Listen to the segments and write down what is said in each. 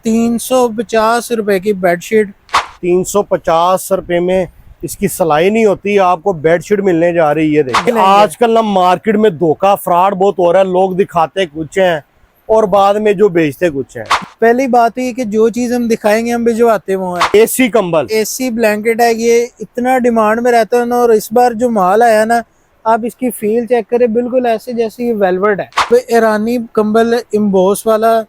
₹350 की बेडशीट। 350 रुपए में इसकी सिलाई नहीं होती, आपको बेडशीट मिलने जा रही है। देखिए आजकल ना मार्केट में धोखा फ्रॉड बहुत हो रहा है, लोग दिखाते कुछ हैं और बाद में जो बेचते कुछ हैं। पहली बात है कि जो चीज हम दिखाएंगे हम भिजवाते वो है। एसी कंबल, एसी ब्लैंकेट है, ये इतना डिमांड में रहता है ना। और इस बार जो माल आया ना, आप इसकी फील चेक करें, बिल्कुल ऐसे जैसे ये वेलवेट है। तो ईरानी कंबल इम्बोस वाला,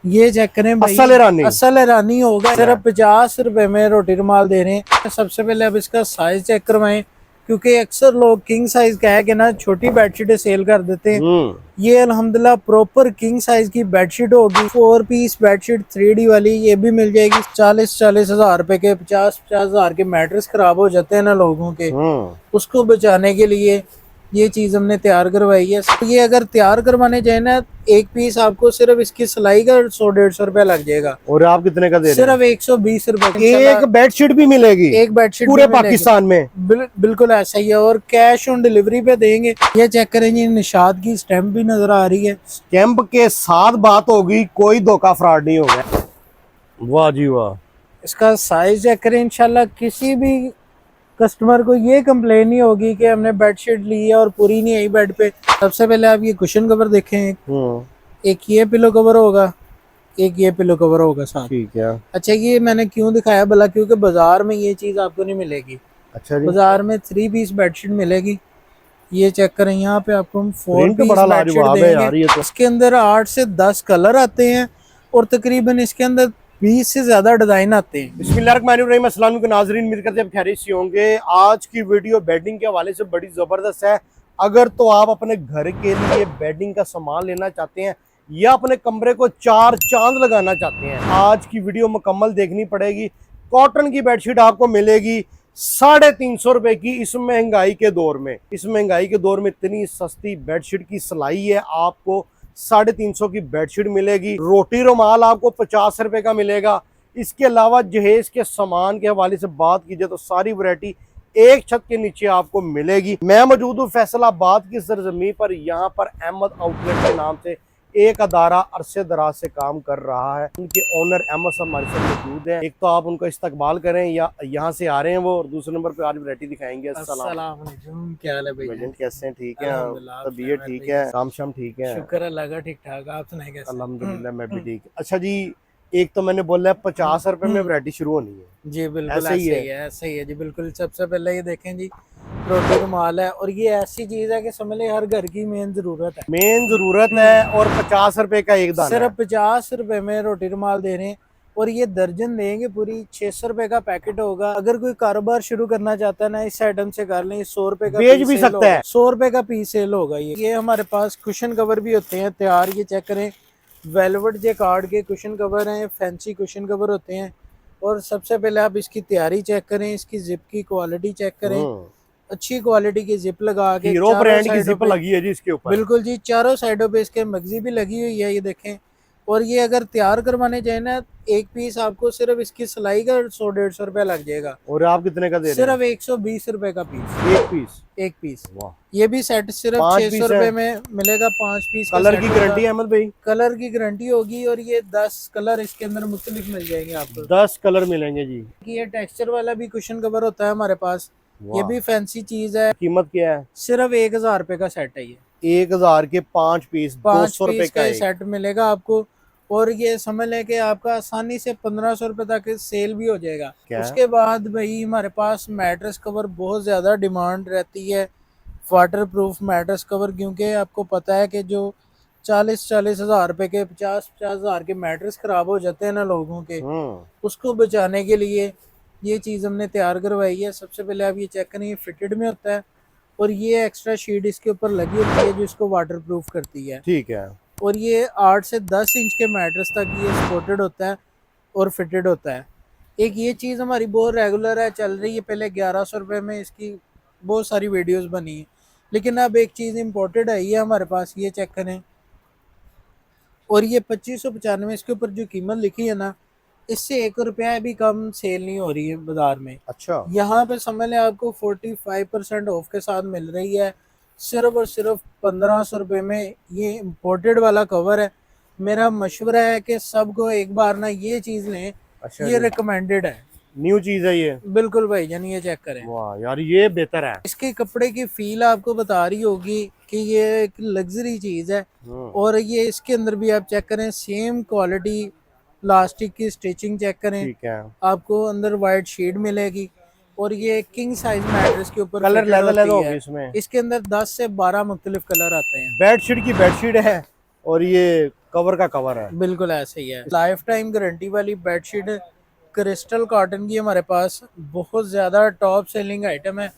ये चेक करें भाई, असल ईरानी होगा। सिर्फ 50 रुपए में रोटी रुमाल दे रहे हैं। सबसे पहले अब इसका साइज चेक करवाएं, क्योंकि अक्सर लोग किंग साइज कह के ना छोटी बेडशीटें सेल कर देते हैं। ये अल्हम्दुलिल्लाह प्रॉपर किंग साइज की बेडशीट होगी। 4 पीस बेडशीट 3D वाली, ये भी मिल जाएगी। 40 हजार रुपए के 50 हजार के मैट्रेस खराब हो जाते हैं ना लोगों के, उसको बचाने के लिए ये चीज हमने तैयार करवाई है। तो ये अगर तैयार करवाने जाए ना, एक पीस आपको सिर्फ इसकी सिलाई का 100-150 रुपया लग जाएगा। और आप कितने का दे रहे हैं? सिर्फ 120 रुपए। एक बेडशीट भी मिलेगी, एक बेडशीट पूरे पाकिस्तान में। बिल्कुल ऐसा ही है। और कैश ऑन डिलीवरी पे देंगे। ये चेक करेंगे, निशाद की स्टैंप भी नजर आ रही है। स्टैंप के साथ बात होगी, कोई धोखा फ्रॉड नहीं होगा। वाह जी वाह। इसका साइज चेक करें, इंशाल्लाह किसी भी कस्टमर को ये कंप्लेन नहीं होगी कि हमने बेडशीट ली है और पूरी नहीं आई बेड पे। सबसे पहले आप ये कुशन कवर देखें, एक ये पिलो कवर होगा, एक ये पिलो कवर होगा साथ। ठीक है। अच्छा, ये मैंने क्यों दिखाया भला, क्योंकि बाजार में ये चीज आपको नहीं मिलेगी। अच्छा जी। बाजार में 3 पीस बेडशीट मिलेगी। ये चेक करें, यहाँ पे आपको हम 4 पीस बेडशीट देंगे। इसके अंदर 8 से 10 कलर आते हैं और तकरीबन इसके अंदर 20 से ज्यादा डिजाइन आते हैं। बिस्मिल्लाहिर्रहमानिर्रहीम, अस्सलाम वालेकुम नाज़रीन, उम्मीद करते हैं खैरियत से होंगे। आज की वीडियो बेडिंग के हवाले से बड़ी ज़बरदस्त है। अगर तो आप अपने घर के लिए बेडिंग का सामान लेना चाहते हैं या अपने कमरे को 4 चांद लगाना चाहते हैं, आज की वीडियो मुकम्मल देखनी पड़ेगी। कॉटन की बेडशीट आपको मिलेगी 350 रुपए की। इस महंगाई के दौर में, इतनी सस्ती बेडशीट की सिलाई है, आपको 350 की बेडशीट मिलेगी। रोटी रुमाल आपको 50 रुपए का मिलेगा। इसके अलावा जहेज के सामान के हवाले से बात कीजिए तो सारी वैरायटी एक छत के नीचे आपको मिलेगी। मैं मौजूद हूँ फैसलाबाद की सरजमीन पर। यहाँ पर अहमद आउटलेट के नाम से एक अदारा अरसे दराज से काम कर रहा है। उनके ओनर अहमद साहब हमारे साथ मौजूद हैं। एक तो आप उनका इस्तकबाल करें, या यहाँ से आ रहे हैं वो, और दूसरे नंबर पे आज वैरायटी दिखाएंगे। अस्सलाम वालेकुम, क्या हाल है भाई? कैसे हैं? ठीक है, तबीयत ठीक है, काम शाम ठीक है? शुक्र अल्लाह का, ठीक ठाक। आप सुनाए कैसे? अल्हम्दुलिल्लाह मैं भी ठीक। अच्छा जी, एक तो मैंने बोला है 50 रुपए में वैरायटी शुरू होनी है जी। बिल्कुल ऐसा ही है, ऐसा ही है जी। बिल्कुल सबसे पहले ये देखें जी, रोटी रुमाल है, और ये ऐसी चीज है कि समझ लें हर घर की मेन जरूरत है। और 50 रुपए का एक दाना, सिर्फ 50 रुपए में रोटी रुमाल दे रहे हैं। और ये दर्जन देंगे पूरी। 600 रुपए का पैकेट होगा। अगर कोई कारोबार शुरू करना चाहता है ना, इस आइटम से कर लें। 100 रुपए का बेच भी सकता है, 100 रुपए का पीस सेल होगा। ये हमारे पास कुशन कवर भी होते हैं तैयार। ये चेक करें, वेलवेट जेकार्ड के कुशन कवर हैं, फैंसी कुशन कवर होते हैं। और सबसे पहले आप इसकी तैयारी चेक करें, इसकी जिप की क्वालिटी चेक करें। अच्छी क्वालिटी की जिप लगा के, हीरो ब्रांड की जिप लगी है जी इसके ऊपर। बिल्कुल जी, चारों साइडों पे इसके मगजी भी लगी हुई है, ये देखें। और ये अगर तैयार करवाने जाए ना, एक पीस आपको सिर्फ इसकी सिलाई का 100-150 रुपया लग जाएगा। और आप कितने का दे रहे हैं? सिर्फ 120 रुपए का पीस। एक पीस। वाह। ये भी सेट सिर्फ 600 रुपए में मिलेगा। 5 पीस। कलर की गारंटी है अहमद भाई? कलर की गारंटी होगी। और ये 10 कलर इसके अंदर मुख्तलिफ मिल जाएंगे आपको। 10 कलर मिलेंगे जी। ये टेक्सचर वाला भी कुशन कवर होता है हमारे पास। ये भी फैंसी चीज है। कीमत क्या है? सिर्फ 1000 रुपए का सेट है ये। 1000 के 5 पीस, 200 रुपए का सेट मिलेगा आपको। और ये समझ लें कि आपका आसानी से 1500 रुपए तक सेल भी हो जाएगा। उसके बाद भाई हमारे पास मैट्रेस कवर बहुत ज्यादा डिमांड रहती है। वाटर प्रूफ मैट्रेस कवर, क्योंकि आपको पता है कि जो 40-40 हजार रुपए के 50-50 हजार के मैट्रेस खराब हो जाते हैं ना लोगों के, उसको बचाने के लिए ये चीज हमने तैयार करवाई है। सबसे पहले आप ये चेक करें, ये फिटेड में होता है। और ये एक्स्ट्रा शीट इसके ऊपर लगी होती है जो इसको वाटर प्रूफ करती है। ठीक है। और ये 8 से 10 इंच के मैट्रेस तक ये सपोर्टेड होता है और फिटेड होता है। एक ये चीज़ हमारी बहुत रेगुलर है, चल रही है। पहले 1100 रुपये में इसकी बहुत सारी वीडियोस बनी है, लेकिन अब एक चीज़ इम्पोर्टेड है ये हमारे पास। ये चेक करें, और ये 2595 इसके ऊपर जो कीमत लिखी है ना, इससे 1 रुपया भी कम सेल नहीं हो रही है बाजार में। अच्छा। यहाँ पे समझ लें आपको 45% ऑफ के साथ मिल रही है। सिर्फ और सिर्फ 1500 रुपये में ये इम्पोर्टेड वाला कवर है। मेरा मशवरा है कि सबको एक बार ना ये चीज लें, अच्छा ये जी, रिकमेंडेड है। न्यू चीज है ये। बिल्कुल भाईजान, ये चेक करें। वाह यार ये बेहतर है। इसके कपड़े की फील आपको बता रही होगी कि ये एक लग्जरी चीज है। हम्म, और ये इसके अंदर भी आप चेक करें, सेम क्वालिटी प्लास्टिक की स्टिचिंग चेक करें, ठीक है। आपको अंदर वाइट शीट मिलेगी। और ये किंग साइज मैट्रेस के ऊपर कलर फिटेड लैदा लैदा होती होगी है। इसमें। इसके अंदर 10 से 12 मुख्तलिफ कलर आते हैं। बेडशीट की बेडशीट है और ये कवर का कवर है। बिल्कुल ऐसे ही है। लाइफ टाइम गारंटी वाली बेडशीट क्रिस्टल कॉटन की हमारे पास बहुत ज़्यादा टॉप सेलिंग आइटम है।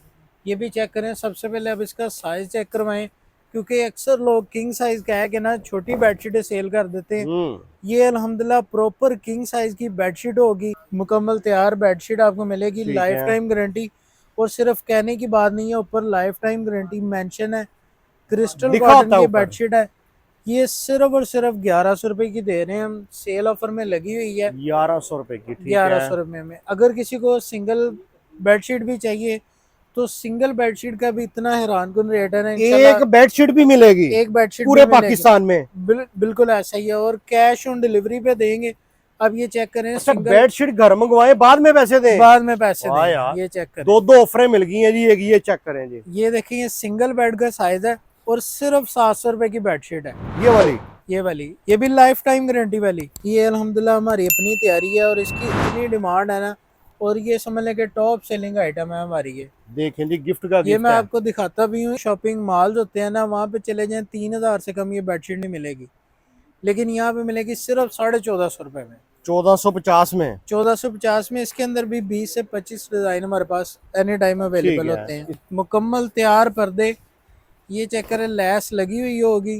ये भी चेक करें। सबसे पहले अब इसका साइज चेक करवाएं, क्योंकि अक्सर लोग किंग साइज कह के ना छोटी बेडशीटें सेल कर देते हैं। हम्म, ये अल्हम्दुलिल्लाह प्रॉपर किंग साइज की बेडशीट होगी, मुकम्मल तैयार बेडशीट आपको मिलेगी, ठीक लाइफ है। Time guarantee. और सिर्फ कहने की बात नहीं है, ऊपर लाइफ टाइम गारंटी मेंशन है। क्रिस्टल लिखा कॉटन होता है की ऊपर। बेडशीट है। ये सिर्फ और सिर्फ 1100 रुपए की दे रहे हैं हम, सेल ऑफर में लगी हुई है। 1100 रुपए की, ठीक ग्यारह है। सौ रुपये में अगर किसी को सिंगल बेडशीट भी चाहिए तो सिंगल बेडशीट का भी इतना हैरान कुन रेट है ना, एक इंशाल्लाह बेडशीट भी मिलेगी एक बेडशीट भी पूरे मिलेगी। पाकिस्तान में। बिल्कुल ऐसा ही है। और कैश ऑन डिलीवरी पे देंगे। अब ये चेक करें, अच्छा, सिंगल बेडशीट घर मंगवाए बाद में पैसे दें। बाद में पैसे वाह दें। यार, ये चेक करें। दो दो ऑफरें मिल गई हैं जी। एक ये चेक करें जी, ये देखिए, ये सिंगल बेड का साइज है और सिर्फ 700 रुपए की बेडशीट है। ये वाली। ये भी लाइफ टाइम गारंटी वाली। ये अल्हम्दुलिल्लाह हमारी अपनी तैयारी है और इसकी इतनी डिमांड है ना। और ये समझ लें कि टॉप सेलिंग आइटम है हमारी। देखें जी, गिफ्ट का ये गिफ्ट मैं है। आपको दिखाता भी हूँ। शॉपिंग मॉल्स होते हैं ना, वहाँ पे चले जाएं, 3000 से कम ये बेडशीट नहीं मिलेगी, लेकिन यहाँ पे मिलेगी सिर्फ 1450 रुपए में। 1450 में। 1450 में। इसके अंदर भी 20 से 25 डिजाइन हमारे पास एनी टाइम ठीक अवेलेबल है। होते हैं। मुकम्मल तैयार पर्दे। ये चेक करें, लैस लगी हुई होगी।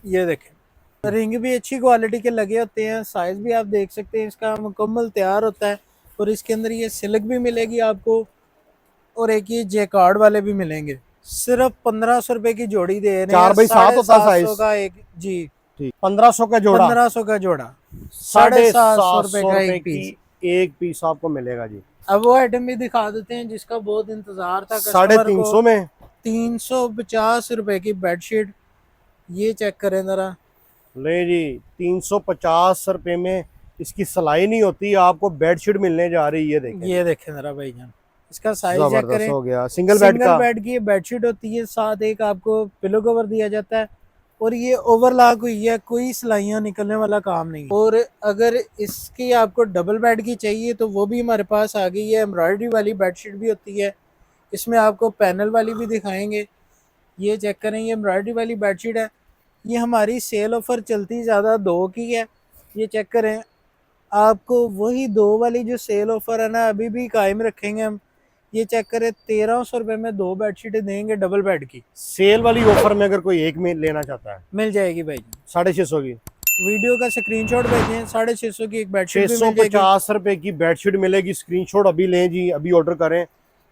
ये देखें, रिंग भी अच्छी क्वालिटी के लगे होते हैं। साइज भी आप देख सकते हैं, इसका मुकम्मल तैयार होता है। और इसके अंदर ये सिल्क भी मिलेगी आपको, और एक ये जैकार्ड वाले भी मिलेंगे। सिर्फ 1500 रुपए की जोड़ी दे रहे हैं। 4x7 होता 750 साइज। का एक जी, ठीक, 1500 का जोड़ा। 1500 का जोड़ा, 750 रुपए 750 का रुपए एक पीस। की एक पीस आपको मिलेगा जी। अब वो आइटम भी दिखा देते हैं जिसका बहुत इंतजार था साढ़े कस्टमर तीन को। सौ में। 350 रुपए की बेडशीट। ये चेक करें जरा। ले जी, 350 रुपए में इसकी सिलाई नहीं होती, आपको बेडशीट मिलने जा रही है। देखें, ये देखें जरा भाईजान, इसका साइज चेक जबरदस्त करें। हो गया। सिंगल बेड सिंगल का। बेड की ये बेडशीट होती है, साथ एक आपको पिलो कवर दिया जाता है। और ये ओवरलॉक हुई है, कोई सिलाइयाँ निकलने वाला काम नहीं। और अगर इसकी आपको डबल बेड की चाहिए तो वो भी हमारे पास आ गई है। एम्ब्रॉयडरी वाली बेडशीट भी होती है। इसमें आपको पैनल वाली भी दिखाएंगे। ये चेक करें, ये एम्ब्रॉयडरी वाली बेडशीट है। ये हमारी सेल ऑफर चलती ज़्यादा दो की है। ये चेक करें, आपको वही दो वाली जो सेल ऑफर है ना, अभी भी कायम रखेंगे हम। ये चेक करें, 1300 रुपये में दो बेडशीटें देंगे डबल बेड की। सेल वाली ऑफर में अगर कोई एक में लेना चाहता है, मिल जाएगी भाई। 650 की। वीडियो का स्क्रीनशॉट भेजें, 650 की एक बेडशीट भी छह सौ मिल जाएगी। पचास रुपए की बेडशीट मिलेगी। स्क्रीनशॉट अभी लें जी, अभी ऑर्डर करें।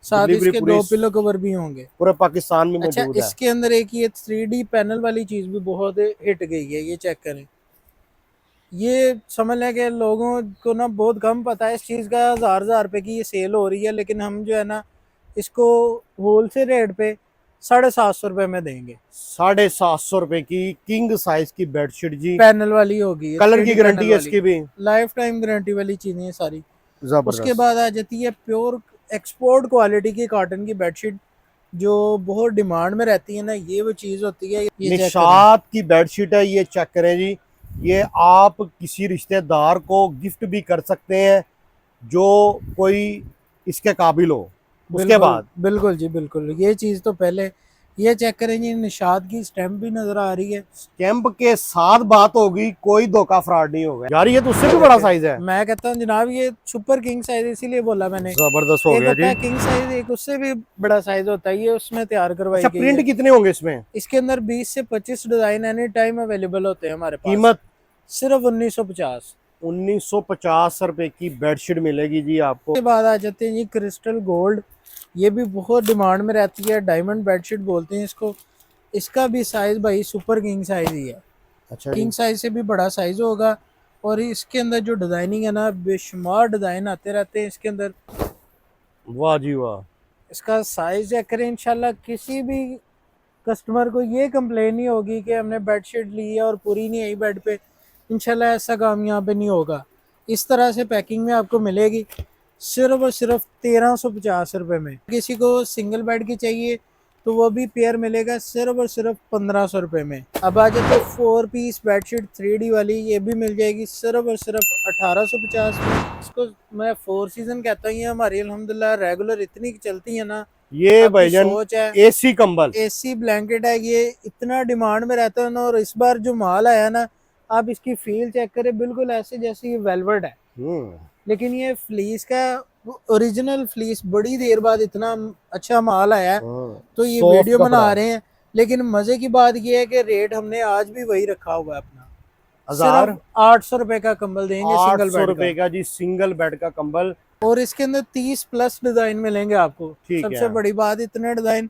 साथ डिलीवरी इसके पूरी 2 पिलो कवर भी होंगे। पूरे पाकिस्तान में अच्छा, मौजूद है। इसके अंदर एक ये 3D पैनल वाली चीज भी बहुत हिट गई है। ये चेक करें। ये समझ लें कि लोगों को ना बहुत कम पता है इस चीज़ का। हज़ार रुपए की ये सेल हो रही है, लेकिन हम जो है ना इसको होलसेल रेट पे 750 रुपये में देंगे। 750 रुपए की किंग साइज की बेडशीट जी। पैनल वाली होगी, कलर की 3D गारंटी पैनल है वाली, इसकी भी। लाइफ टाइम गारंटी वाली चीज़ें हैं सारी। उसके जबरदस्त। बाद आ जाती है प्योर एक्सपोर्ट क्वालिटी की कॉटन की बेडशीट, जो बहुत डिमांड में रहती है ना। ये वो चीज़ होती है। ये चेक करें। निशात की बेडशीट है, ये चेक करें जी। ये आप किसी रिश्तेदार को गिफ्ट भी कर सकते हैं जो कोई इसके काबिल हो। उसके बिल्कुल बाद बिल्कुल जी, बिल्कुल। ये चीज़ तो पहले ये चेक करें जी, निशात की स्टैम्प भी नजर आ रही है। स्टैम्प के साथ बात होगी, कोई धोखा फ्रॉड नहीं होगा यार। ये तो उससे भी बड़ा साइज है। मैं कहता हूँ जनाब, ये सुपर किंग साइज इसीलिए बोला मैंने। जबरदस्त हो एक गया होता जी। है किंग साइज, एक उससे भी बड़ा साइज होता है। ये उसमें तैयार करवाई अच्छा, गई प्रिंट है। कितने होंगे इसमें? इसके अंदर 20 से 25 डिजाइन एनी टाइम अवेलेबल होते हैं हमारे पास। कीमत सिर्फ 1950। 1950 रुपए की बेडशीट मिलेगी जी आपको। उसके बाद आ जाते हैं जी क्रिस्टल गोल्ड। ये भी बहुत डिमांड में रहती है, डायमंड बेडशीट बोलते हैं इसको। इसका भी साइज भाई सुपर किंग साइज ही है। अच्छा जी। किंग साइज से भी बड़ा साइज होगा। और इसके अंदर जो डिजाइनिंग है ना, बेशुमार डिजाइन आते रहते हैं इसके अंदर। वाह जी वाह। इसका साइज चेक करें, इंशाल्लाह किसी भी कस्टमर को ये कंप्लेन नहीं होगी कि हमने बेडशीट ली है और पूरी नहीं आई बेड पे। इंशाल्लाह ऐसा काम यहाँ पे नहीं होगा। इस तरह से पैकिंग में आपको मिलेगी सिर्फ और सिर्फ 1350 रुपये में। किसी को सिंगल बेड की चाहिए तो वो भी पेयर मिलेगा सिर्फ और सिर्फ 1500 रुपये में। अब आ जाए तो 4 पीस बेडशीट 3D वाली, ये भी मिल जाएगी सिर्फ और सिर्फ 1850 में। इसको मैं 4 सीजन कहता हूँ, ये हमारी अल्हम्दुलिल्लाह रेगुलर इतनी चलती है ना। ये भाईजान सोच है एसी कंबल, एसी ब्लैंकेट है, ये इतना डिमांड में रहता है ना। और इस बार जो माल आया ना, आप इसकी फील चेक करें, बिल्कुल ऐसे जैसे ये वेलवेट है, लेकिन ये फ्लीस का ओरिजिनल फ्लीस। बड़ी देर बाद इतना अच्छा माल आया है तो ये वीडियो बना रहे हैं। लेकिन मजे की बात ये है कि रेट हमने आज भी वही रखा हुआ है अपना, 800 रुपए का कंबल देंगे, सिंगल 800 बेड रुपए का जी, सिंगल बेड का कंबल। और इसके अंदर 30 प्लस डिजाइन मिलेंगे आपको। ठीक सबसे है। बड़ी बात, इतने डिजाइन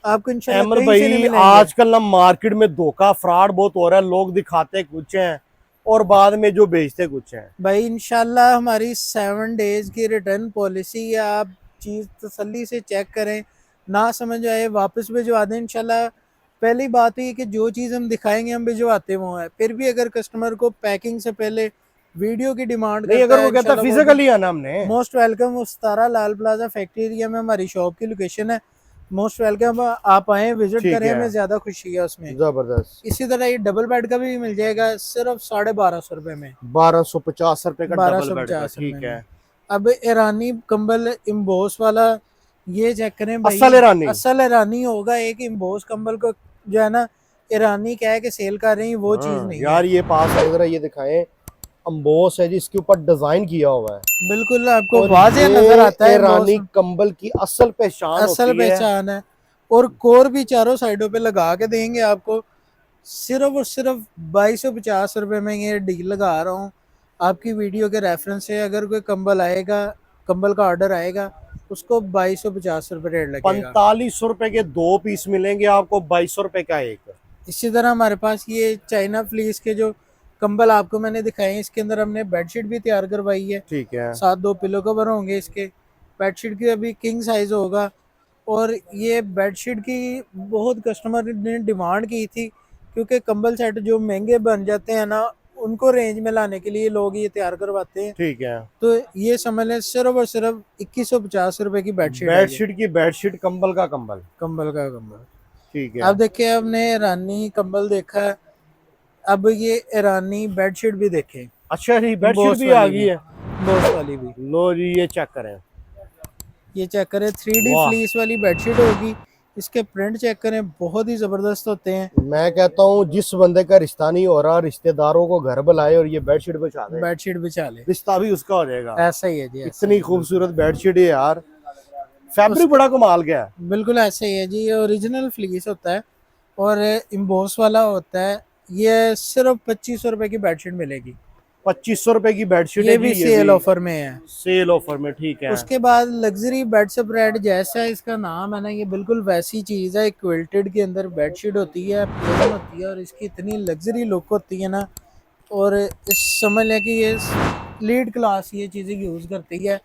आपको इंशाल्लाह अहमद कहीं से नहीं भाई, मिलेंगे। आजकल ना मार्केट में धोखा फ्रॉड बहुत हो रहा है, लोग दिखाते कुछ हैं और बाद में जो बेचते कुछ हैं। भाई इंशाल्लाह हमारी 7 डेज की रिटर्न पॉलिसी है, आप चीज तसल्ली से चेक करें, ना समझ आए वापस भिजवा दें इंशाल्लाह। पहली बात है कि जो चीज़ हम दिखाएंगे हम भिजवाते वो है। फिर भी अगर कस्टमर को पैकिंग से पहले वीडियो की डिमांड नहीं, अगर वो कहता फिजिकली आना हमने, मोस्ट वेलकम। वो 17 लाल प्लाजा फैक्ट्री एरिया में हमारी शॉप की लोकेशन है। मोस्ट वेलकम, आप आए विजिट करें, हमें ज्यादा खुशी है उसमें। जबरदस्त। इसी तरह ये डबल बेड का भी मिल जाएगा सिर्फ 1250 रुपए में, 1250 रुपए का डबल बेड का। 1250 ठीक है। अब ईरानी कंबल इम्बोस वाला, ये चेक करें भाई, असल ईरानी, असल ईरानी होगा। एक इम्बोस कंबल को जो है ना ईरानी कह के सेल कर रही है, वो चीज नहीं यार ये पास है, जरा ये दिखाएं, अम्बोस है जी, इसके ऊपर डिजाइन किया हुआ है, बिल्कुल आपको और वाज़ेह नजर आता है। ईरानी कंबल की असल पहचान असल होती है। पहचान है। और कोर भी चारों साइडों पे लगा के देंगे आपको सिर्फ और सिर्फ 2250 रुपए में। ये डील लगा रहा हूँ आपकी वीडियो के रेफरेंस से। अगर कोई कंबल आएगा, कंबल का ऑर्डर आएगा, उसको 2250 रुपए रेट लगेगा। 4500 रुपए के 2 पीस मिलेंगे आपको, 2200 रुपए का एक। इसी तरह हमारे पास ये चाइना फ्लीस के जो कंबल आपको मैंने दिखाए हैं, इसके अंदर हमने बेडशीट भी तैयार करवाई है। ठीक है। साथ 2 पिलो कवर होंगे इसके। बेडशीट की अभी किंग साइज होगा। और ये बेडशीट की बहुत कस्टमर ने डिमांड की थी, क्योंकि कंबल सेट जो महंगे बन जाते हैं ना, उनको रेंज में लाने के लिए लोग ये तैयार करवाते हैं। ठीक है। तो ये समझ लें सिर्फ और सिर्फ 2150 रुपए की बेडशीट। बेडशीट की बेडशीट, कंबल का कंबल। कंबल का कंबल। ठीक है। अब देखिए, हमने ईरानी कंबल देखा है, अब ये ईरानी बेडशीट भी देखें। अच्छा जी, बेडशीट भी आ गई है, बॉस वाली भी। लो जी, ये चेक करें, ये चेक करें, 3D फ्लीस वाली बेडशीट होगी। इसके प्रिंट चेक करें, बहुत ही जबरदस्त होते हैं। मैं कहता हूँ जिस बंदे का रिश्ता नहीं हो रहा, रिश्तेदारों को घर बुलाए और ये बेडशीट बिछा दे, बेडशीट बिछा ले, रिश्ता भी उसका हो जाएगा। ऐसा ही है जी। इतनी खूबसूरत बेडशीट है यार, फैब्रिक बड़ा कमाल का है। बिल्कुल ऐसे ही है जी। ये ओरिजिनल फ्लीस होता है और इम्बोस वाला होता है। ये सिर्फ 2500 रुपए की बेडशीट मिलेगी। 2500 रुपए की बेडशीट ये है भी जी, सेल ऑफर में है। सेल ऑफर में। ठीक है। उसके बाद लग्जरी बेड स्प्रेड, जैसा इसका नाम है ना, ये बिल्कुल वैसी चीज है। क्विल्टेड के अंदर बेडशीट होती है, प्लेन होती है, और इसकी इतनी लग्जरी लुक होती है ना। और इस समझ लें कि ये लीड क्लास ये चीज़ें यूज़ करती है,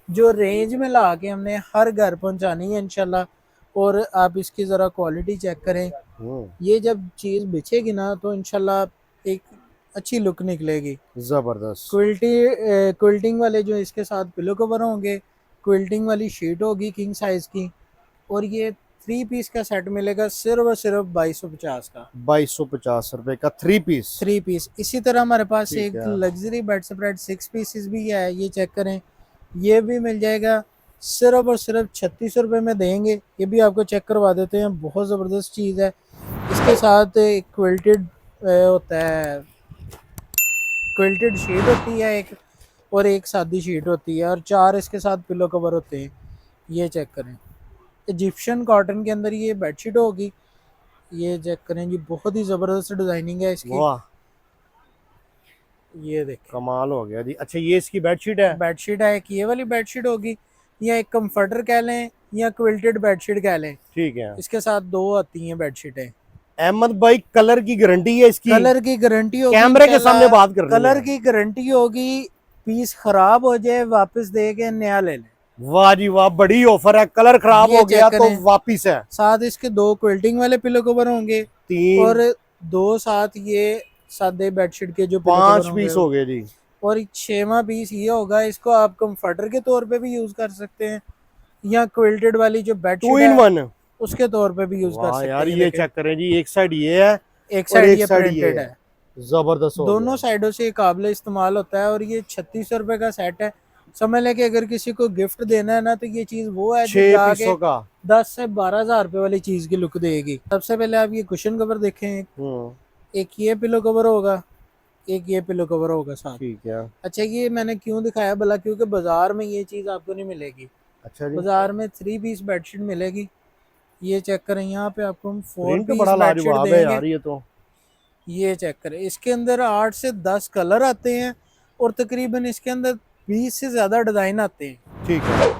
जो रेंज में ला के हमने हर घर पहुंचानी है इंशाल्लाह। और आप इसकी ज़रा क्वालिटी चेक करें, ये जब चीज़ बिछेगी ना तो इंशाल्लाह एक अच्छी लुक निकलेगी। जबरदस्त। क्विल्टिंग वाले जो इसके साथ पिलो कवर होंगे, क्विल्टिंग वाली शीट होगी किंग साइज की। और ये 3 पीस का सेट मिलेगा सिर्फ और सिर्फ 2250 का। 2250 रुपए का 3 पीस। 3 पीस। इसी तरह हमारे पास ठीक एक है। लग्जरी बेड स्प्रेड 6 पीसेस भी है, ये चेक करें, ये भी मिल जाएगा सिर्फ और सिर्फ 3600 रुपये में देंगे। ये भी आपको चेक करवा देते हैं, बहुत ज़बरदस्त चीज़ है। इसके साथ एक क्विल्टेड होता है, क्विल्टेड शीट होती है एक, और एक सादी शीट होती है, और 4 इसके साथ पिलो कवर होते हैं। ये चेक करें, इजिप्शियन कॉटन के अंदर ये बेडशीट होगी। ये चेक करें जी, बहुत ही ज़बरदस्त डिज़ाइनिंग है इसकी। वाह, ये देखें, कमाल हो गया जी। अच्छा, ये इसकी बेडशीट है। बेडशीट है, एक ये वाली बेडशीट होगी, या एक कंफर्टर कह लें, या क्विल्टेड बेडशीट कह लें। ठीक है। इसके साथ 2 आती हैं बेडशीटें। अहमद भाई, कलर की गारंटी है इसकी? कलर की गारंटी होगी, कैमरे के सामने बात कर रही कलर है। की गारंटी होगी। पीस खराब हो जाए वापस दे के नया ले लें। वाह जी वाह, बड़ी ऑफर है। कलर खराब ये हो गया चेक तो करें। वापिस है। साथ इसके 2 क्विल्टिंग वाले पिलो कवर होंगे 3 और 2 साथ ये सादे बेडशीट के जो पिलो कवर 5 होंगे। पीस हो गए जी। और 6वां पीस ये होगा, इसको आप कंफर्टर के तौर पे भी यूज कर सकते हैं या क्विल्टेड वाली जो 2 बेडशीट इन है 1। उसके तौर पे भी यूज कर वाह सकते यार, हैं। ये देखें, चेक करें जी, एक साइड ये है एक और साइड एक ये साइड ये प्रिंटेड है। है, जबरदस्त हो दोनों गया। साइडों से काबिल इस्तेमाल होता है। और ये 3600 रुपये का सेट है। समझ लें कि अगर किसी को गिफ्ट देना है ना, तो ये चीज़ वो है जो 6 जाके पीसों का। 10 से 12 हज़ार रुपये वाली चीज़ की लुक देगी। सबसे पहले आप ये कुशन कवर देखें, एक ये पिलो कवर होगा, एक ये पिलो कवर होगा साथ। ठीक है। अच्छा, ये मैंने क्यों दिखाया भला, क्योंकि बाजार में ये चीज़ आपको नहीं मिलेगी। अच्छा जी। बाजार में 3 पीस बेडशीट मिलेगी। ये चेक करें, यहाँ पे आपको हम 4 प्रिंट पीस बड़ा बेडशीट लाजवाब है देंगे। यार ये तो। ये चेक करें, इसके अंदर 8 से 10 कलर आते हैं और तकरीबन इसके अंदर 20 से ज़्यादा डिज़ाइन आते हैं। ठीक है।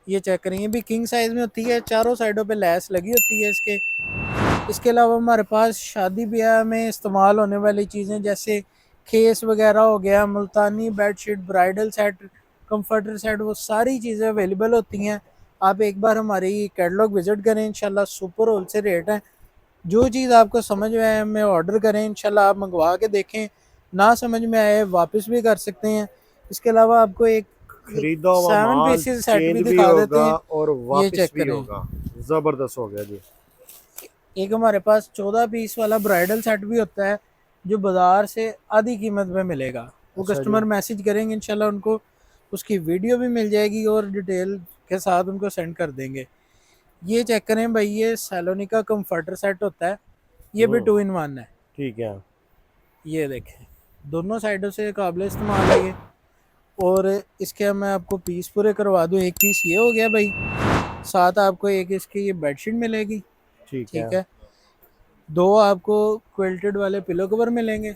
ये चेक करें, ये भी किंग साइज़ में होती है, चारों साइडों पे लैस लगी होती है इसके। इसके अलावा हमारे पास शादी ब्याह में इस्तेमाल होने वाली चीज़ें जैसे खेस वगैरह हो गया, Multani bedsheet, bridal set, comforter set, वो सारी चीज़ें अवेलेबल होती हैं। आप एक बार हमारी कैटलॉग विज़िट करें, इंशाल्लाह सुपर होल से रेट है। जो चीज़ आपको समझ में आए हमें ऑर्डर करें, इंशाल्लाह आप मंगवा के देखें। ना समझ में आए वापस भी कर सकते हैं। इसके अलावा आपको एक खरीदा हुआ 7 माल पीसेस सेट भी चेंज भी दिखा देते होगा हैं। और ये वापस चेक भी करें, होगा। जबरदस्त हो गया जी। एक हमारे पास 14 पीस वाला ब्राइडल सेट भी होता है जो बाजार से आधी कीमत में मिलेगा। वो अच्छा जी। कस्टमर मैसेज करेंगे, इंशाल्लाह उनको उसकी वीडियो भी मिल जाएगी और डिटेल के साथ उनको सेंड कर देंगे। ये चेक करें भाई, ये सैलोनिका कंफर्टर सेट होता है, ये भी 2 इन 1 है। ठीक है। ये देखें, दोनों साइडों से काबिल इस्तेमाल है ये। और इसके मैं आपको पीस पूरे करवा दूँ, एक पीस ये हो गया भाई, साथ आपको एक इसकी ये बेडशीट मिलेगी। ठीक है। ठीक है, 2 आपको क्विल्टेड वाले पिलो कवर मिलेंगे,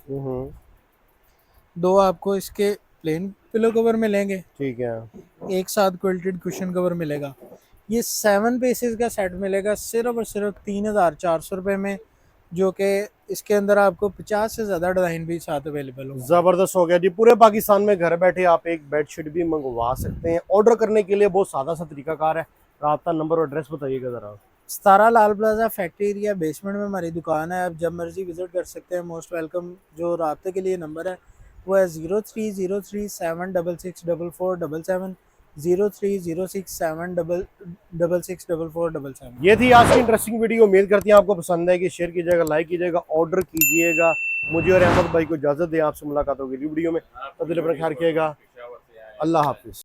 2 आपको इसके प्लेन पिलो कवर मिलेंगे, ठीक है। एक साथ क्विल्टेड कुशन कवर मिलेगा। ये 7 पीसेस का सेट मिलेगा सिर्फ और सिर्फ 3400 रुपये में, जो कि इसके अंदर आपको 50 से ज़्यादा डिज़ाइन भी साथ अवेलेबल होगा। जबरदस्त हो गया जी। पूरे पाकिस्तान में घर बैठे आप एक बेडशीट भी मंगवा सकते हैं। ऑर्डर करने के लिए बहुत सादा सा तरीकाकार है। राब्ता नंबर और एड्रेस बताइएगा जरा। 17 लाल प्लाजा फैक्ट्री एरिया बेसमेंट में हमारी दुकान है, आप जब मर्जी विजिट कर सकते हैं, मोस्ट वेलकम। जो राब्ते के लिए नंबर है वो है 0303766477, 0306766477। ये थी आज की इंटरेस्टिंग वीडियो। उम्मीद करती हैं आपको पसंद है कि शेयर कीजिएगा, लाइक कीजिएगा, ऑर्डर कीजिएगा। मुझे और अहमद भाई को इजाजत दें, आपसे मुलाकात होगी वीडियो में। तब तक अपना ख्याल रखिएगा। अल्लाह हाफिज।